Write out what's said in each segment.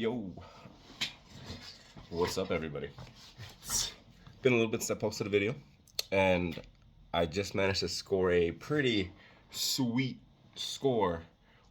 Yo, what's up, everybody? It's been a little bit since I posted a video, and I just managed to score a pretty sweet score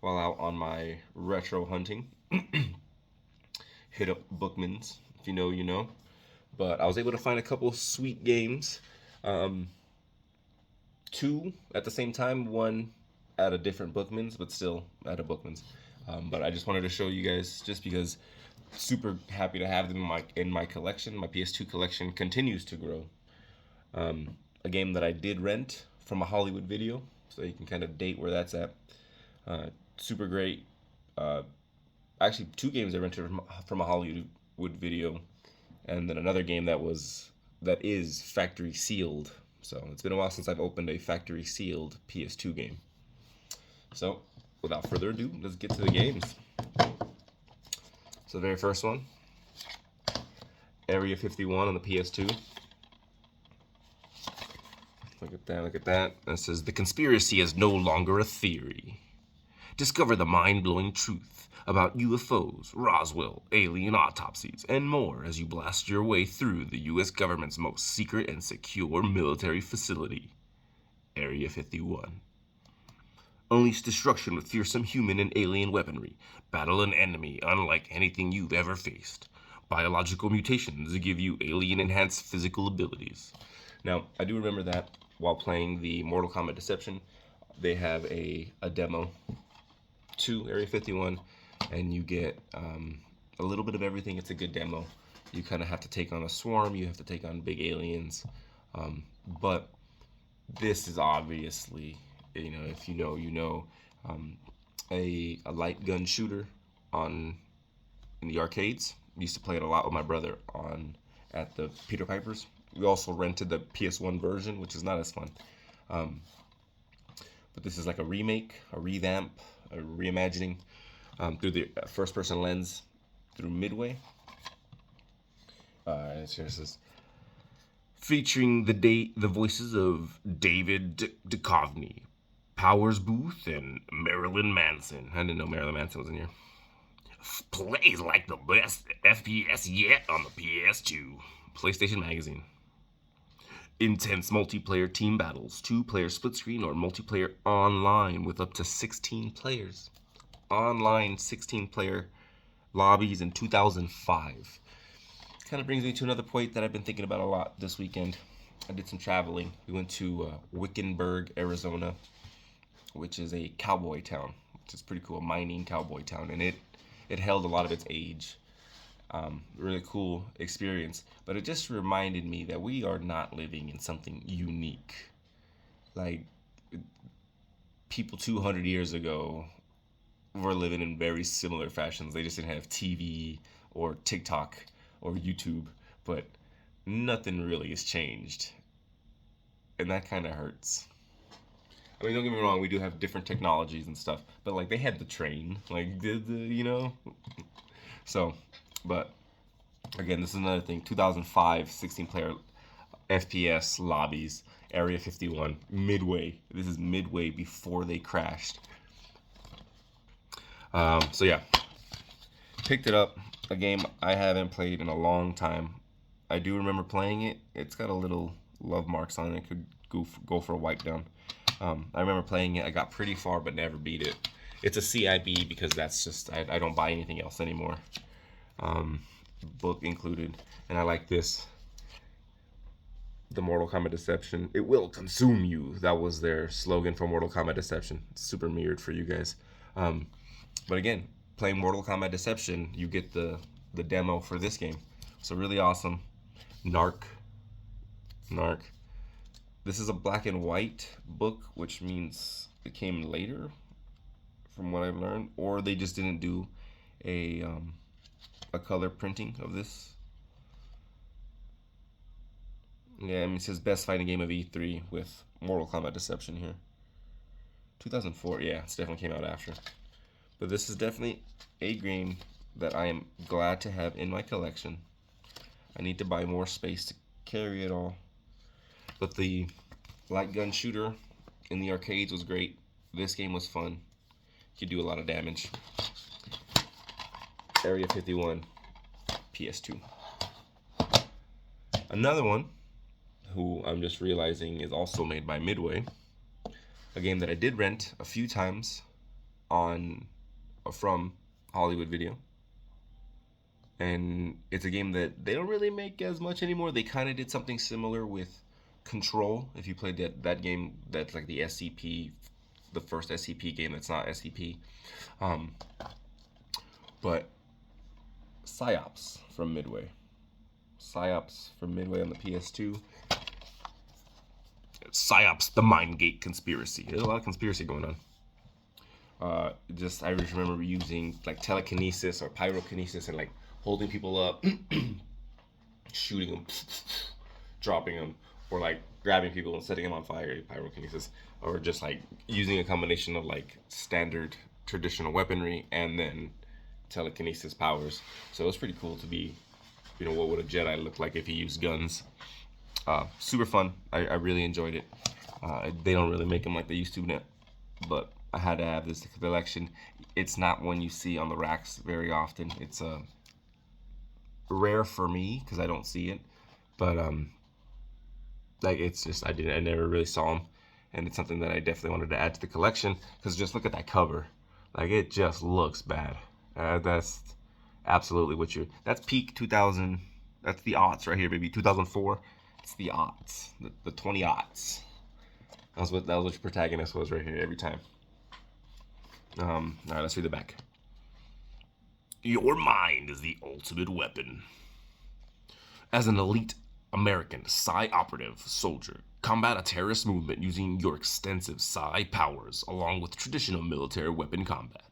while out on my retro hunting. Hit up Bookman's, if you know, you know. But I was able to find a couple sweet games, two at the same time, one at a different Bookman's, but still at a Bookman's. But I just wanted to show you guys, just because super happy to have them in my collection. My PS2 collection continues to grow. A game that I did rent from a Hollywood video, so you can kind of date where that's at. Super great. Actually, two games I rented from a Hollywood video, and then another game that is factory sealed. So it's been a while since I've opened a factory sealed PS2 game. So without further ado, let's get to the games. So the very first one, Area 51 on the PS2. Look at that, look at that. That says, the conspiracy is no longer a theory. Discover the mind-blowing truth about UFOs, Roswell, alien autopsies, and more as you blast your way through the U.S. government's most secret and secure military facility, Area 51. Unleash destruction with fearsome human and alien weaponry. Battle an enemy unlike anything you've ever faced. Biological mutations give you alien-enhanced physical abilities. Now, I do remember that while playing the Mortal Kombat Deception, they have a demo to Area 51, and you get a little bit of everything. It's a good demo. You kind of have to take on a swarm. You have to take on big aliens. But this is obviously, you know, if you know, you know, a light gun shooter in the arcades. I used to play it a lot with my brother at the Peter Piper's. We also rented the PS1 version, which is not as fun. But this is like a remake, a revamp, a reimagining through the first-person lens through Midway. It says, featuring the voices of David Duchovny, Powers Booth, and Marilyn Manson. I didn't know Marilyn Manson was in here. Plays like the best FPS yet on the PS2. PlayStation Magazine. Intense multiplayer team battles, 2-player split screen or multiplayer online with up to 16 players. Online 16-player lobbies in 2005. Kind of brings me to another point that I've been thinking about a lot this weekend. I did some traveling. We went to Wickenburg, Arizona, which is a cowboy town, which is pretty cool, a mining cowboy town, and it held a lot of its age. Really cool experience, but it just reminded me that we are not living in something unique. Like, people 200 years ago were living in very similar fashions. They just didn't have TV or TikTok or YouTube, but nothing really has changed, and that kind of hurts. I mean, don't get me wrong, we do have different technologies and stuff, but like, they had the train, like, you know? So, but again, this is another thing. 2005 16-player FPS lobbies, Area 51, Midway. This is Midway before they crashed. So yeah, picked it up. A game I haven't played in a long time. I do remember playing it. It's got a little love marks on it. Could go for a wipe down. I remember playing it. I got pretty far, but never beat it. It's a CIB because that's just, I don't buy anything else anymore. Book included. And I like this. The Mortal Kombat Deception. It will consume you. That was their slogan for Mortal Kombat Deception. It's super mirrored for you guys. But again, playing Mortal Kombat Deception, you get the demo for this game. So really awesome. Narc. This is a black and white book, which means it came later, from what I've learned, or they just didn't do a color printing of this. Yeah, I mean, it says best fighting game of E3 with Mortal Kombat Deception here. 2004, yeah, it's definitely came out after. But this is definitely a game that I am glad to have in my collection. I need to buy more space to carry it all. But the light gun shooter in the arcades was great. This game was fun. You could do a lot of damage. Area 51, PS2. Another one, who I'm just realizing is also made by Midway, a game that I did rent a few times on from Hollywood Video. And it's a game that they don't really make as much anymore. They kind of did something similar with Control. If you played that game, that's like the SCP, the first SCP game that's not SCP. But Psyops from Midway. Psyops from Midway on the PS2. Psyops, the Mindgate Conspiracy. There's a lot of conspiracy going on. I just remember using like telekinesis or pyrokinesis and like holding people up, shooting them, dropping them, or like grabbing people and setting them on fire, pyrokinesis, or just like using a combination of like standard traditional weaponry and then telekinesis powers. So it was pretty cool to be, what would a Jedi look like if he used guns. Super fun. I really enjoyed it. They don't really make them like they used to now, but I had to have this collection. It's not one you see on the racks very often. It's rare for me because I don't see it, but like it's just I never really saw them, and it's something that I definitely wanted to add to the collection because just look at that cover, like it just looks bad. That's absolutely that's peak 2000. That's the aughts right here, baby. 2004. It's the aughts, the 20 aughts. That was what your protagonist was right here every time. All right, let's read the back. Your mind is the ultimate weapon. As an elite American Psi operative soldier, combat a terrorist movement using your extensive Psi powers along with traditional military weapon combat.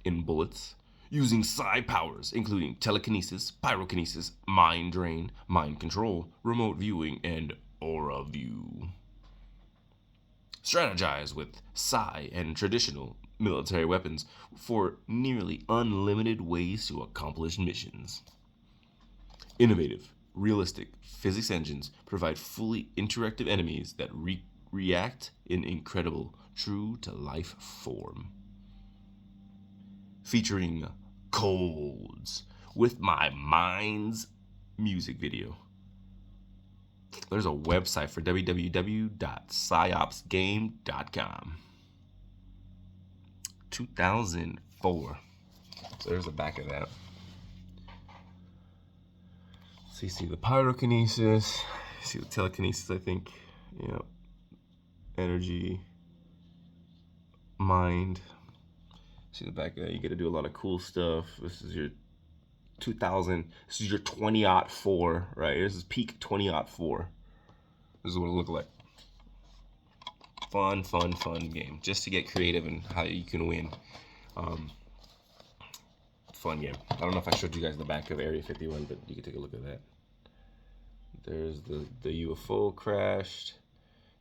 In bullets, using Psi powers including telekinesis, pyrokinesis, mind drain, mind control, remote viewing, and aura view. Strategize with Psi and traditional military weapons for nearly unlimited ways to accomplish missions. Innovative, realistic physics engines provide fully interactive enemies that react in incredible, true-to-life form. Featuring Codes with My Mind's music video. There's a website for www.psyopsgame.com. 2004. So there's the back of that. So you see the pyrokinesis, you see the telekinesis, I think. Energy, mind. See the back of that. You get to do a lot of cool stuff. This is your 2000. This is your 2004, right? This is peak 2004. This is what it looked like. Fun game. Just to get creative and how you can win. Fun game. I don't know if I showed you guys the back of Area 51, but you can take a look at that. There's the UFO crashed.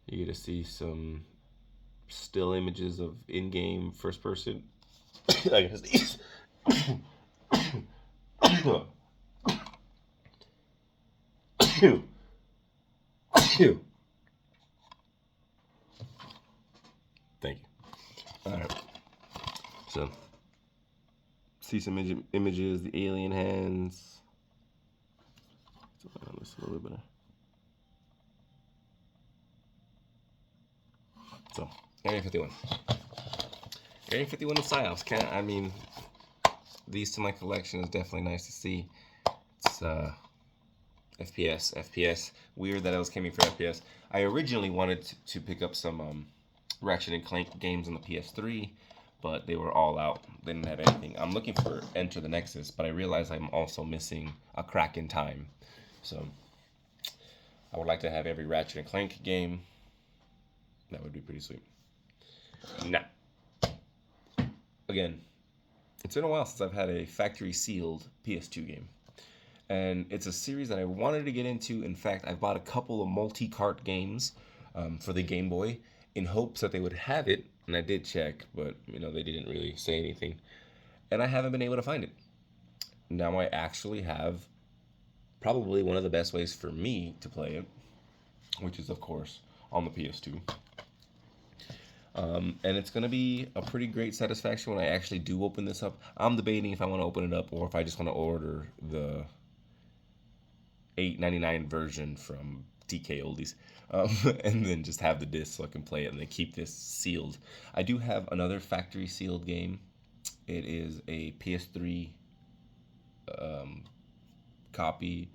You get to see some still images of in-game first person. I guess these. Thank you. All right. So, see some images, the alien hands. On this a little bit better. So, Area 51. Area 51 of Psyops. These to my collection is definitely nice to see. It's FPS. Weird that I was coming for FPS. I originally wanted to pick up some Ratchet and Clank games on the PS3, but they were all out. They didn't have anything. I'm looking for Enter the Nexus, but I realize I'm also missing A Crack in Time. So I would like to have every Ratchet and Clank game. That would be pretty sweet. Now, again, it's been a while since I've had a factory sealed PS2 game. And it's a series that I wanted to get into. In fact, I bought a couple of multi-cart games for the Game Boy in hopes that they would have it. And I did check, but they didn't really say anything. And I haven't been able to find it. Now I actually have probably one of the best ways for me to play it, which is, of course, on the PS2. And it's gonna be a pretty great satisfaction when I actually do open this up. I'm debating if I want to open it up or if I just want to order the $8.99 version from TK Oldies, and then just have the disc so I can play it and then keep this sealed. I do have another factory sealed game. It is a PS3 copy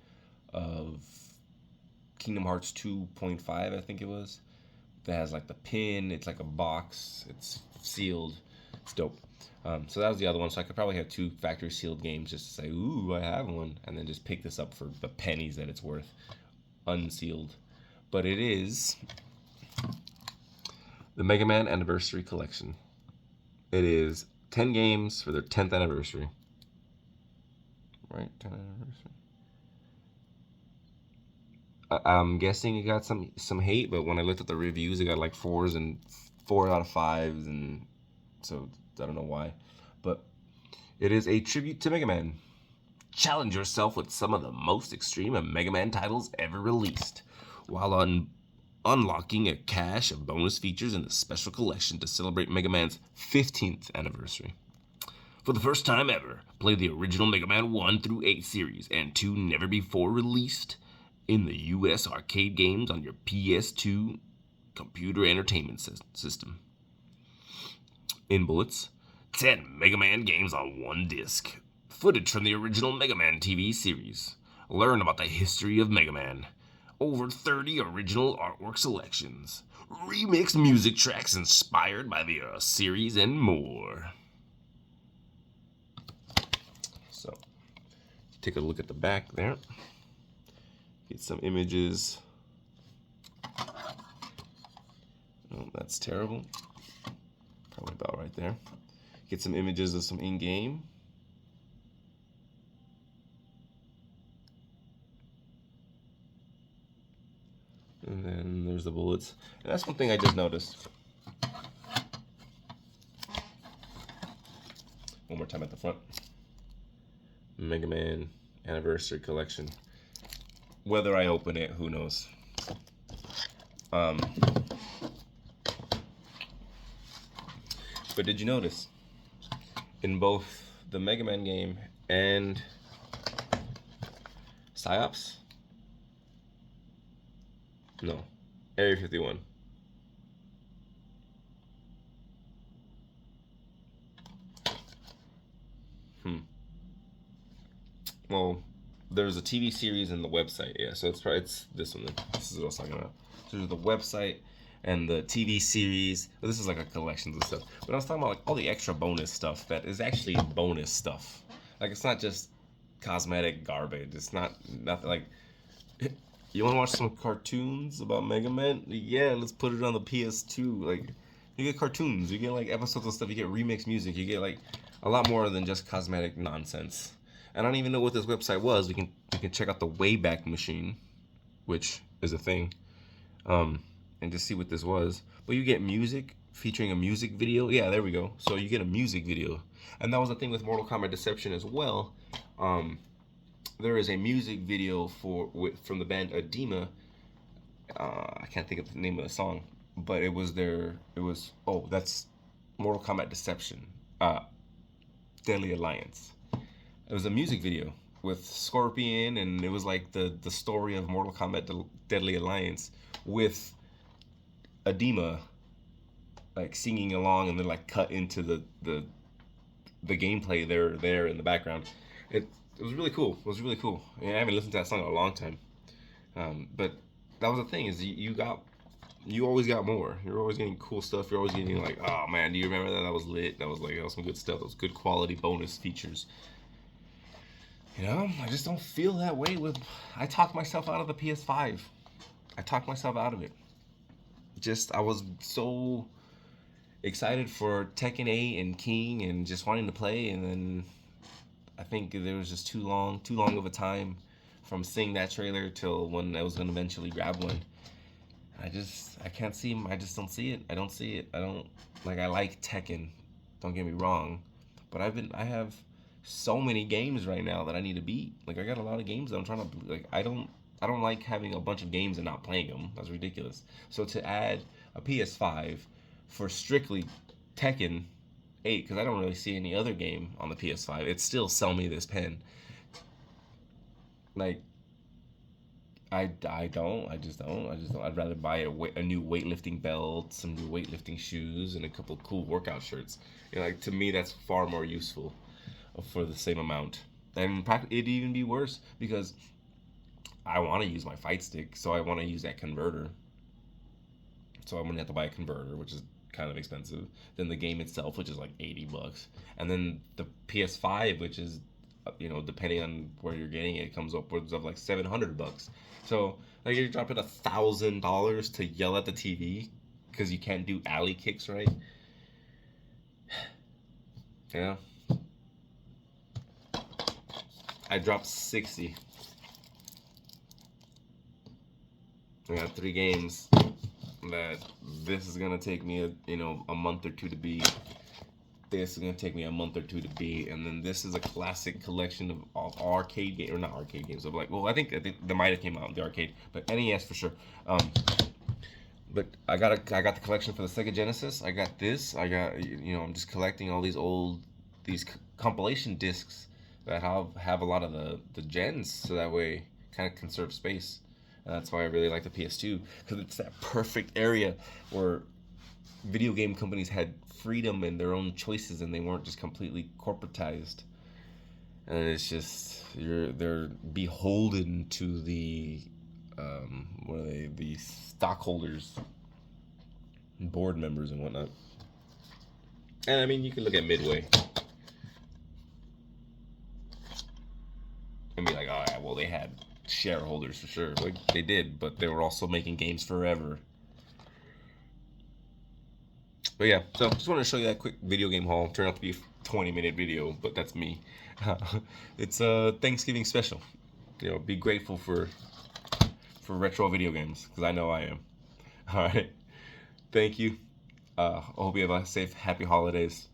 of Kingdom Hearts 2.5, I think it was. That has like the pin. It's like a box. It's sealed. It's dope. So that was the other one. So I could probably have 2 factory sealed games just to say, ooh, I have one, and then just pick this up for the pennies that it's worth, unsealed. But it is the Mega Man Anniversary Collection. It is 10 games for their 10th anniversary. Right, 10th anniversary. I'm guessing it got some hate, but when I looked at the reviews, it got like 4s and 4 out of 5s, and so I don't know why. But it is a tribute to Mega Man. Challenge yourself with some of the most extreme of Mega Man titles ever released, while unlocking a cache of bonus features in the special collection to celebrate Mega Man's 15th anniversary. For the first time ever, play the original Mega Man 1 through 8 series and 2 never before released in the US arcade games on your PS2 computer entertainment system. In bullets, 10 Mega Man games on one disc. Footage from the original Mega Man TV series. Learn about the history of Mega Man. Over 30 original artwork selections. Remix music tracks inspired by the series and more. So, take a look at the back there. Get some images. Oh, that's terrible. Probably about right there. Get some images of some in-game. And then there's the bullets. And that's one thing I just noticed. One more time at the front. Mega Man Anniversary Collection. Whether I open it, who knows. But did you notice? In both the Mega Man game and PsyOps? No. Area 51. Well, there's a TV series in the website, yeah. So it's this one. This is what I was talking about. So there's the website and the TV series. Well, this is like a collection of stuff. But I was talking about like all the extra bonus stuff that is actually bonus stuff. Like it's not just cosmetic garbage. It's nothing like. You want to watch some cartoons about Mega Man? Yeah, let's put it on the PS2. Like, you get cartoons, you get like episodes of stuff, you get remix music, you get like a lot more than just cosmetic nonsense. And I don't even know what this website was. We can check out the Wayback Machine, which is a thing, and just see what this was. But you get music featuring a music video. Yeah, there we go. So you get a music video, and that was the thing with Mortal Kombat Deception as well. There is a music video from the band Edema. I can't think of the name of the song, but that's Mortal Kombat Deception, Deadly Alliance. It was a music video with Scorpion, and it was like the story of Mortal Kombat Deadly Alliance with Edema like singing along, and then like cut into the gameplay there in the background. It was really cool. It was really cool. I haven't listened to that song in a long time. But that was the thing, is you always got more. You're always getting cool stuff. You're always getting like, oh man, do you remember that? That was lit. That was some good stuff. That was good quality bonus features. You know, I just don't feel that way I talked myself out of the PS5. I talked myself out of it. I was so excited for Tekken 8 and King and just wanting to play, and then I think there was just too long of a time from seeing that trailer till when I was going to eventually grab one. I can't see him. I just don't see it. I don't see it. I like Tekken. Don't get me wrong. But I have so many games right now that I need to beat. Like, I got a lot of games that I'm trying to, like, I don't like having a bunch of games and not playing them. That's ridiculous. So to add a PS5 for strictly Tekken 8, because I don't really see any other game on the PS5, it's still sell me this pen. Like, I don't. I just don't. I'd rather buy a new weightlifting belt, some new weightlifting shoes, and a couple cool workout shirts. You know, like, to me, that's far more useful for the same amount. And it'd even be worse because I want to use my fight stick, so I want to use that converter. So I'm gonna have to buy a converter, which is kind of expensive. Then the game itself, which is like $80, and then the PS5, which is, you know, depending on where you're getting it, comes upwards of like $700. So like you're dropping $1,000 to yell at the TV because you can't do alley kicks right. Yeah. I dropped 60. I got 3 games that this is gonna take me a month or two to beat. This is gonna take me a month or two to beat, and then this is a classic collection of arcade games, or not arcade games. Of like, well, I think they might have came out in the arcade, but NES for sure. But I got the collection for the Sega Genesis. I got this. I'm just collecting all these compilation discs that have a lot of the gens, so that way kind of conserve space. And that's why I really like the PS2, because it's that perfect area where video game companies had freedom and their own choices, and they weren't just completely corporatized. And it's just they're beholden to the the stockholders, and board members, and whatnot. And I mean, you can look at Midway and be like, all right, well, they had shareholders for sure. Like, they did, but they were also making games forever. But yeah, so just wanted to show you that quick video game haul. Turned out to be a 20-minute video, but that's me. It's a Thanksgiving special. You know, be grateful for retro video games, because I know I am. All right, thank you. I hope you have a safe, happy holidays.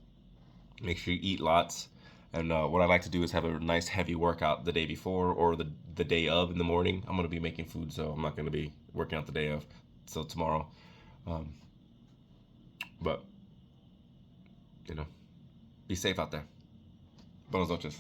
Make sure you eat lots. And what I like to do is have a nice heavy workout the day before, or the day of in the morning. I'm going to be making food, so I'm not going to be working out the day of. So tomorrow. But, be safe out there. Buenas noches.